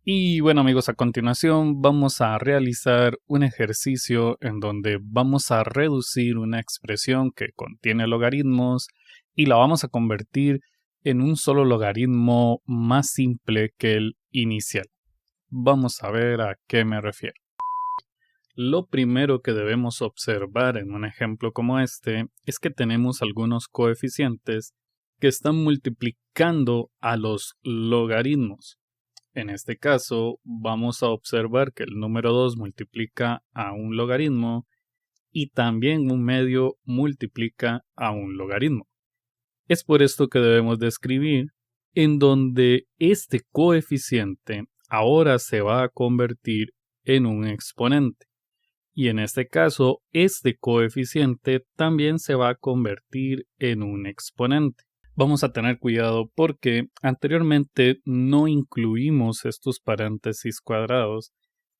Y bueno amigos, a continuación vamos a realizar un ejercicio en donde vamos a reducir una expresión que contiene logaritmos y la vamos a convertir en un solo logaritmo más simple que el inicial. Vamos a ver a qué me refiero. Lo primero que debemos observar en un ejemplo como este es que tenemos algunos coeficientes que están multiplicando a los logaritmos. En este caso, vamos a observar que el número 2 multiplica a un logaritmo y también un medio multiplica a un logaritmo. Es por esto que debemos de escribir en donde este coeficiente ahora se va a convertir en un exponente. Y en este caso, este coeficiente también se va a convertir en un exponente. Vamos a tener cuidado porque anteriormente no incluimos estos paréntesis cuadrados,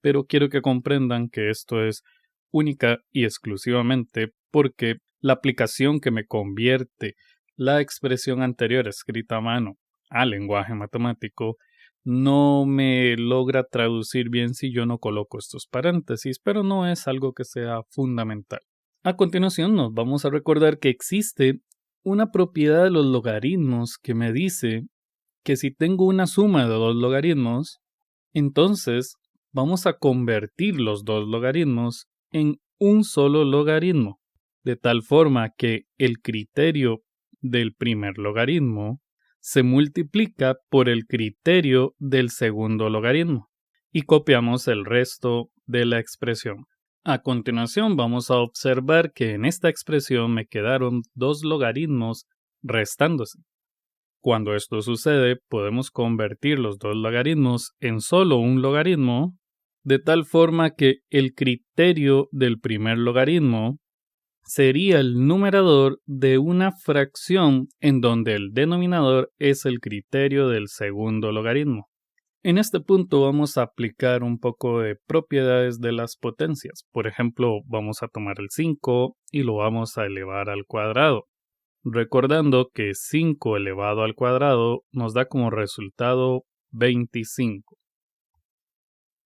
pero quiero que comprendan que esto es única y exclusivamente porque la aplicación que me convierte la expresión anterior escrita a mano al lenguaje matemático no me logra traducir bien si yo no coloco estos paréntesis, pero no es algo que sea fundamental. A continuación nos vamos a recordar que existe una propiedad de los logaritmos que me dice que si tengo una suma de dos logaritmos, entonces vamos a convertir los dos logaritmos en un solo logaritmo, de tal forma que el criterio del primer logaritmo se multiplica por el criterio del segundo logaritmo y copiamos el resto de la expresión. A continuación vamos a observar que en esta expresión me quedaron dos logaritmos restándose. Cuando esto sucede, podemos convertir los dos logaritmos en solo un logaritmo, de tal forma que el criterio del primer logaritmo sería el numerador de una fracción en donde el denominador es el criterio del segundo logaritmo. En este punto vamos a aplicar un poco de propiedades de las potencias. Por ejemplo, vamos a tomar el 5 y lo vamos a elevar al cuadrado. Recordando que 5 elevado al cuadrado nos da como resultado 25.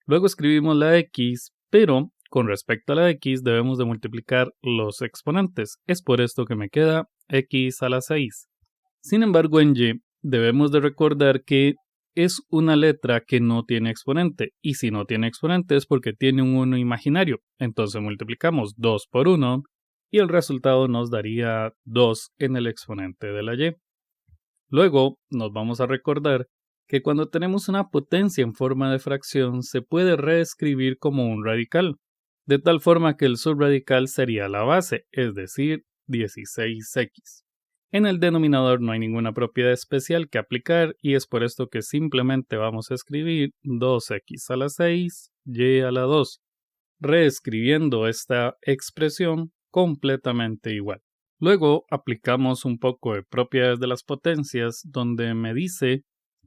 Luego escribimos la x, pero con respecto a la x debemos de multiplicar los exponentes. Es por esto que me queda x a la 6. Sin embargo, en y debemos de recordar que es una letra que no tiene exponente, y si no tiene exponente es porque tiene un 1 imaginario. Entonces multiplicamos 2 por 1 y el resultado nos daría 2 en el exponente de la y. Luego nos vamos a recordar que cuando tenemos una potencia en forma de fracción se puede reescribir como un radical, de tal forma que el subradical sería la base, es decir, 16x. En el denominador no hay ninguna propiedad especial que aplicar y es por esto que simplemente vamos a escribir 2x a la 6, y a la 2, reescribiendo esta expresión completamente igual. Luego aplicamos un poco de propiedades de las potencias donde me dice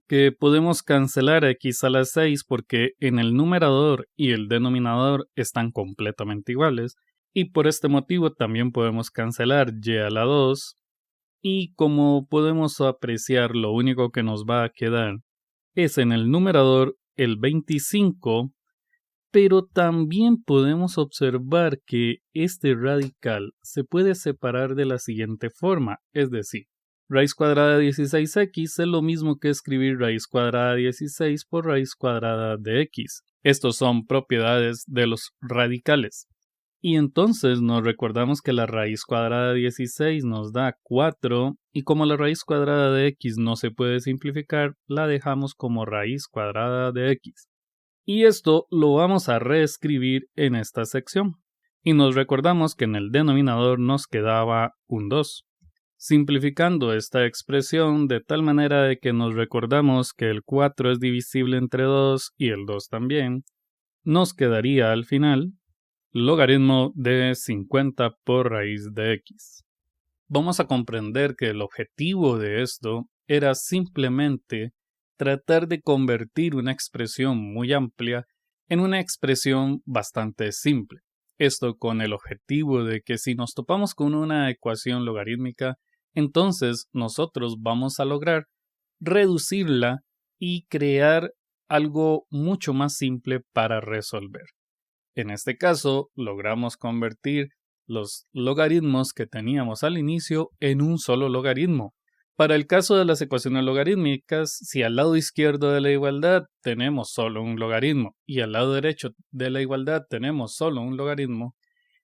que podemos cancelar x a la 6 porque en el numerador y el denominador están completamente iguales y por este motivo también podemos cancelar y a la 2 y como podemos apreciar lo único que nos va a quedar es en el numerador el 25, pero también podemos observar que este radical se puede separar de la siguiente forma, es decir, raíz cuadrada de 16x es lo mismo que escribir raíz cuadrada de 16 por raíz cuadrada de x. Estos son propiedades de los radicales. Y entonces nos recordamos que la raíz cuadrada de 16 nos da 4 y como la raíz cuadrada de x no se puede simplificar, la dejamos como raíz cuadrada de x. Y esto lo vamos a reescribir en esta sección. Y nos recordamos que en el denominador nos quedaba un 2. Simplificando esta expresión de tal manera de que nos recordamos que el 4 es divisible entre 2 y el 2 también, nos quedaría al final logaritmo de 50 por raíz de x. Vamos a comprender que el objetivo de esto era simplemente tratar de convertir una expresión muy amplia en una expresión bastante simple. Esto con el objetivo de que si nos topamos con una ecuación logarítmica, entonces nosotros vamos a lograr reducirla y crear algo mucho más simple para resolver. En este caso, logramos convertir los logaritmos que teníamos al inicio en un solo logaritmo. Para el caso de las ecuaciones logarítmicas, si al lado izquierdo de la igualdad tenemos solo un logaritmo y al lado derecho de la igualdad tenemos solo un logaritmo,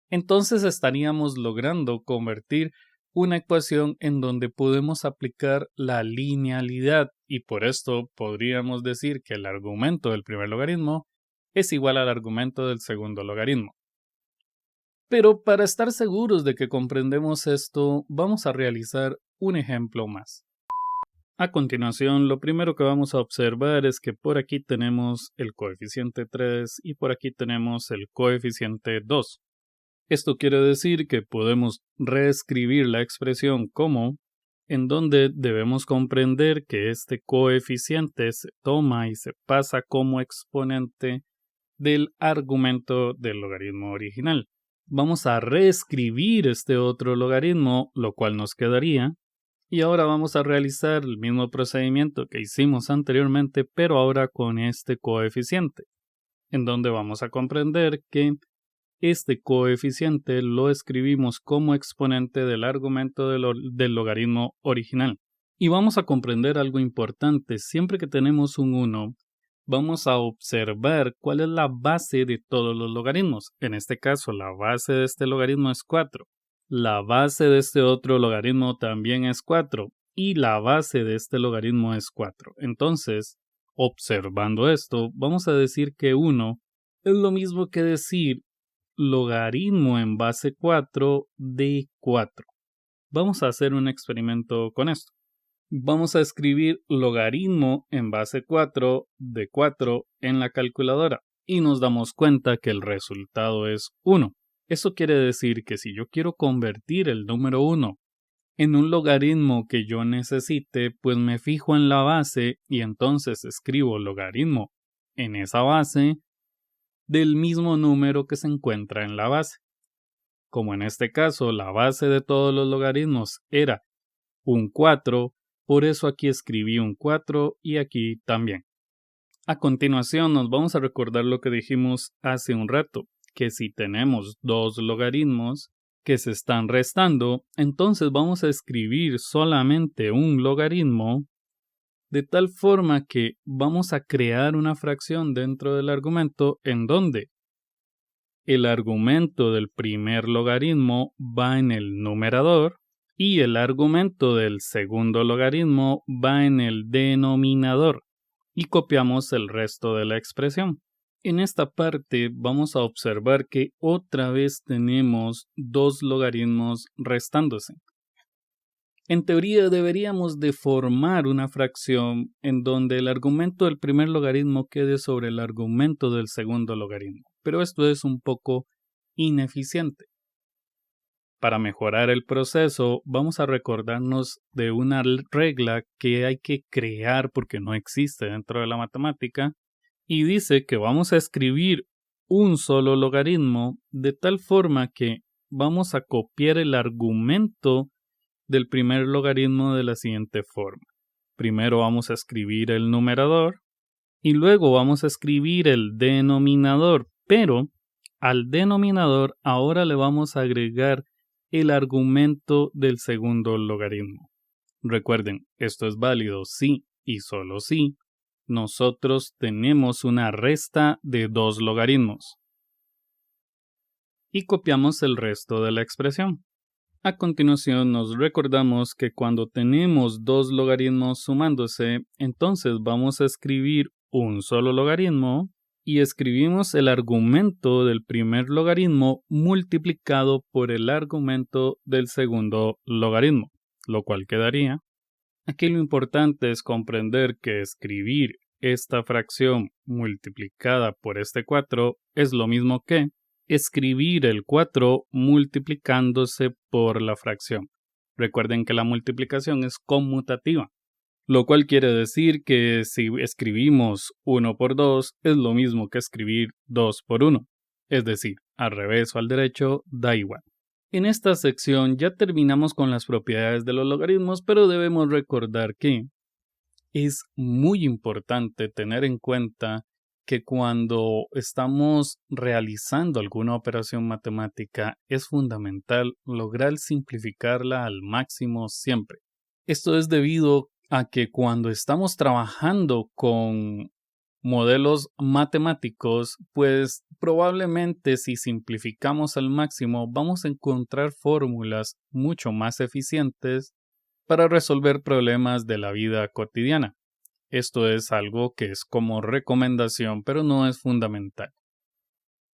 entonces estaríamos logrando convertir una ecuación en donde podemos aplicar la linealidad y por esto podríamos decir que el argumento del primer logaritmo es igual al argumento del segundo logaritmo. Pero para estar seguros de que comprendemos esto, vamos a realizar un ejemplo más. A continuación, lo primero que vamos a observar es que por aquí tenemos el coeficiente 3 y por aquí tenemos el coeficiente 2. Esto quiere decir que podemos reescribir la expresión como en donde debemos comprender que este coeficiente se toma y se pasa como exponente del argumento del logaritmo original. Vamos a reescribir este otro logaritmo, lo cual nos quedaría, y ahora vamos a realizar el mismo procedimiento que hicimos anteriormente, pero ahora con este coeficiente, en donde vamos a comprender que este coeficiente lo escribimos como exponente del argumento del logaritmo original. Y vamos a comprender algo importante, siempre que tenemos un 1, vamos a observar cuál es la base de todos los logaritmos. En este caso, la base de este logaritmo es 4. La base de este otro logaritmo también es 4. Y la base de este logaritmo es 4. Entonces, observando esto, vamos a decir que 1 es lo mismo que decir logaritmo en base 4 de 4. Vamos a hacer un experimento con esto. Vamos a escribir logaritmo en base 4 de 4 en la calculadora y nos damos cuenta que el resultado es 1. Eso quiere decir que si yo quiero convertir el número 1 en un logaritmo que yo necesite, pues me fijo en la base y entonces escribo logaritmo en esa base del mismo número que se encuentra en la base. Como en este caso la base de todos los logaritmos era un 4, por eso aquí escribí un 4 y aquí también. A continuación nos vamos a recordar lo que dijimos hace un rato, que si tenemos dos logaritmos que se están restando, entonces vamos a escribir solamente un logaritmo de tal forma que vamos a crear una fracción dentro del argumento en donde el argumento del primer logaritmo va en el numerador y el argumento del segundo logaritmo va en el denominador y copiamos el resto de la expresión. En esta parte vamos a observar que otra vez tenemos dos logaritmos restándose. En teoría deberíamos de formar una fracción en donde el argumento del primer logaritmo quede sobre el argumento del segundo logaritmo, pero esto es un poco ineficiente. Para mejorar el proceso, vamos a recordarnos de una regla que hay que crear porque no existe dentro de la matemática y dice que vamos a escribir un solo logaritmo de tal forma que vamos a copiar el argumento del primer logaritmo de la siguiente forma. Primero vamos a escribir el numerador y luego vamos a escribir el denominador, pero al denominador ahora le vamos a agregar el argumento del segundo logaritmo. Recuerden, esto es válido si y solo si nosotros tenemos una resta de dos logaritmos. Y copiamos el resto de la expresión. A continuación nos recordamos que cuando tenemos dos logaritmos sumándose, entonces vamos a escribir un solo logaritmo y escribimos el argumento del primer logaritmo multiplicado por el argumento del segundo logaritmo, lo cual quedaría. Aquí lo importante es comprender que escribir esta fracción multiplicada por este 4 es lo mismo que escribir el 4 multiplicándose por la fracción. Recuerden que la multiplicación es conmutativa, lo cual quiere decir que si escribimos 1 por 2 es lo mismo que escribir 2 por 1. Es decir, al revés o al derecho da igual. En esta sección ya terminamos con las propiedades de los logaritmos, pero debemos recordar que Es muy importante tener en cuenta que cuando estamos realizando alguna operación matemática es fundamental lograr simplificarla al máximo siempre. Esto es debido a que cuando estamos trabajando con modelos matemáticos, pues probablemente si simplificamos al máximo vamos a encontrar fórmulas mucho más eficientes para resolver problemas de la vida cotidiana. Esto es algo que es como recomendación, pero no es fundamental.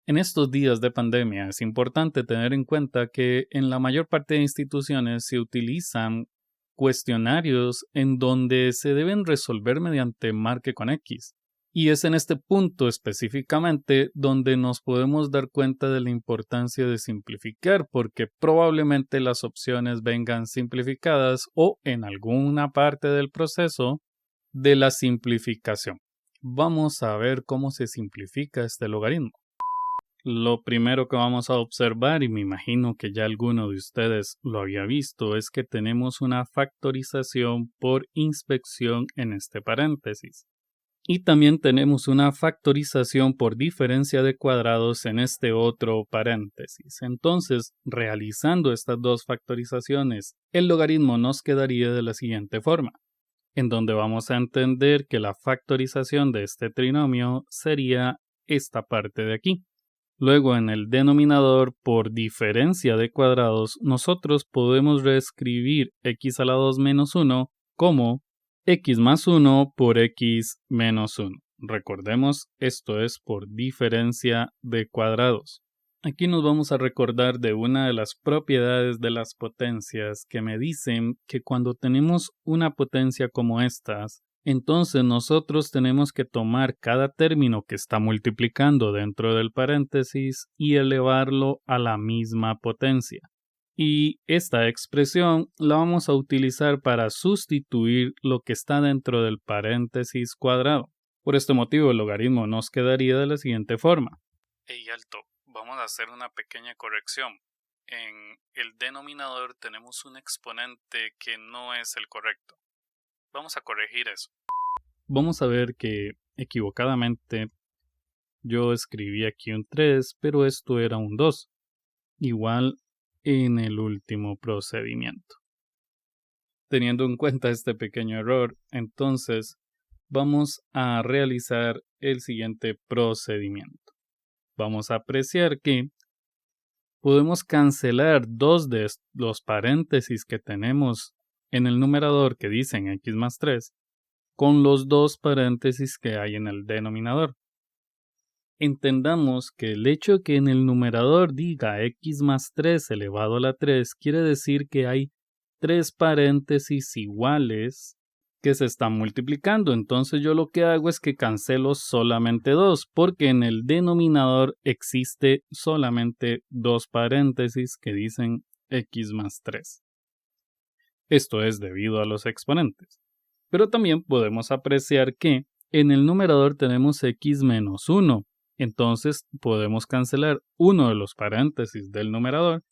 En estos días de pandemia es importante tener en cuenta que en la mayor parte de instituciones se utilizan cuestionarios en donde se deben resolver mediante marque con X. Y es en este punto específicamente donde nos podemos dar cuenta de la importancia de simplificar, porque probablemente las opciones vengan simplificadas o en alguna parte del proceso de la simplificación. Vamos a ver cómo se simplifica este logaritmo. Lo primero que vamos a observar, y me imagino que ya alguno de ustedes lo había visto, es que tenemos una factorización por inspección en este paréntesis. Y también tenemos una factorización por diferencia de cuadrados en este otro paréntesis. Entonces, realizando estas dos factorizaciones, el logaritmo nos quedaría de la siguiente forma, en donde vamos a entender que la factorización de este trinomio sería esta parte de aquí. Luego, en el denominador, por diferencia de cuadrados, nosotros podemos reescribir x a la 2 menos 1 como x más 1 por x menos 1. Recordemos, esto es por diferencia de cuadrados. Aquí nos vamos a recordar de una de las propiedades de las potencias que me dicen que cuando tenemos una potencia como estas, entonces nosotros tenemos que tomar cada término que está multiplicando dentro del paréntesis y elevarlo a la misma potencia. Y esta expresión la vamos a utilizar para sustituir lo que está dentro del paréntesis cuadrado. Por este motivo el logaritmo nos quedaría de la siguiente forma. Hey, alto, vamos a hacer una pequeña corrección. En el denominador tenemos un exponente que no es el correcto. Vamos a corregir eso. Vamos a ver que equivocadamente yo escribí aquí un 3, pero esto era un 2. Igual en el último procedimiento. Teniendo en cuenta este pequeño error, entonces vamos a realizar el siguiente procedimiento. Vamos a apreciar que podemos cancelar dos de los paréntesis que tenemos en el numerador que dicen x más 3 con los dos paréntesis que hay en el denominador. Entendamos que el hecho que en el numerador diga x más 3 elevado a la 3 quiere decir que hay tres paréntesis iguales que se están multiplicando. Entonces yo lo que hago es que cancelo solamente dos, porque en el denominador existe solamente dos paréntesis que dicen x más 3. Esto es debido a los exponentes. Pero también podemos apreciar que en el numerador tenemos x menos 1. Entonces podemos cancelar uno de los paréntesis del numerador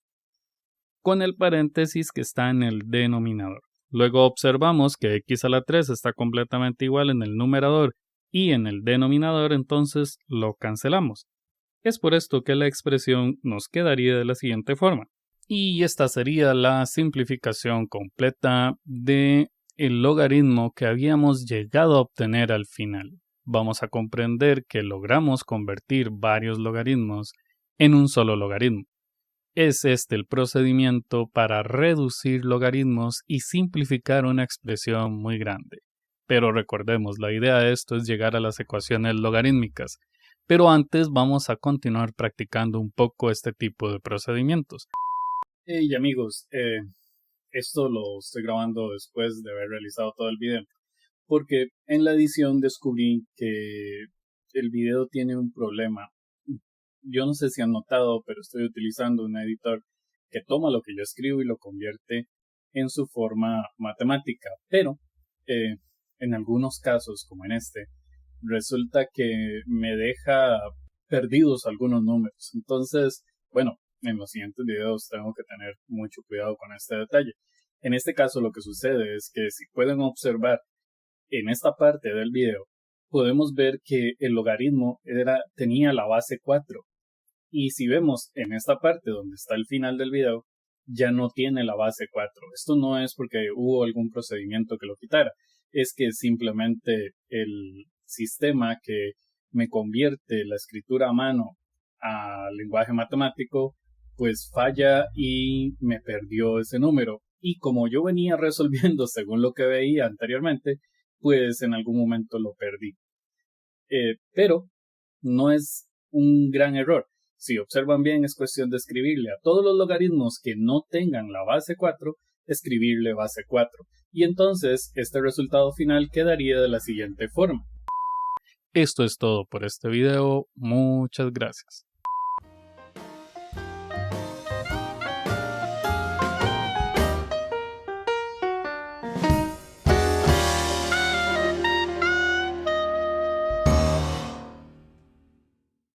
con el paréntesis que está en el denominador. Luego observamos que x a la 3 está completamente igual en el numerador y en el denominador, entonces lo cancelamos. Es por esto que la expresión nos quedaría de la siguiente forma. Y esta sería la simplificación completa de el logaritmo que habíamos llegado a obtener al final. Vamos a comprender que logramos convertir varios logaritmos en un solo logaritmo. Es este el procedimiento para reducir logaritmos y simplificar una expresión muy grande. Pero recordemos, la idea de esto es llegar a las ecuaciones logarítmicas. Pero antes vamos a continuar practicando un poco este tipo de procedimientos. Hey amigos, esto lo estoy grabando después de haber realizado todo el video, porque en la edición descubrí que el video tiene un problema. Yo no sé si han notado, pero estoy utilizando un editor que toma lo que yo escribo y lo convierte en su forma matemática, pero en algunos casos, como en este, resulta que me deja perdidos algunos números. Entonces, bueno, en los siguientes videos tengo que tener mucho cuidado con este detalle. En este caso lo que sucede es que si pueden observar En esta parte del video podemos ver que el logaritmo tenía la base 4. Y si vemos en esta parte donde está el final del video, ya no tiene la base 4. Esto no es porque hubo algún procedimiento que lo quitara, es que simplemente el sistema que me convierte la escritura a mano a lenguaje matemático, pues falla y me perdió ese número. Y como yo venía resolviendo según lo que veía anteriormente, pues en algún momento lo perdí. Pero no es un gran error. Si observan bien, es cuestión de escribirle a todos los logaritmos que no tengan la base 4, escribirle base 4. Y entonces este resultado final quedaría de la siguiente forma. Esto es todo por este video. Muchas gracias.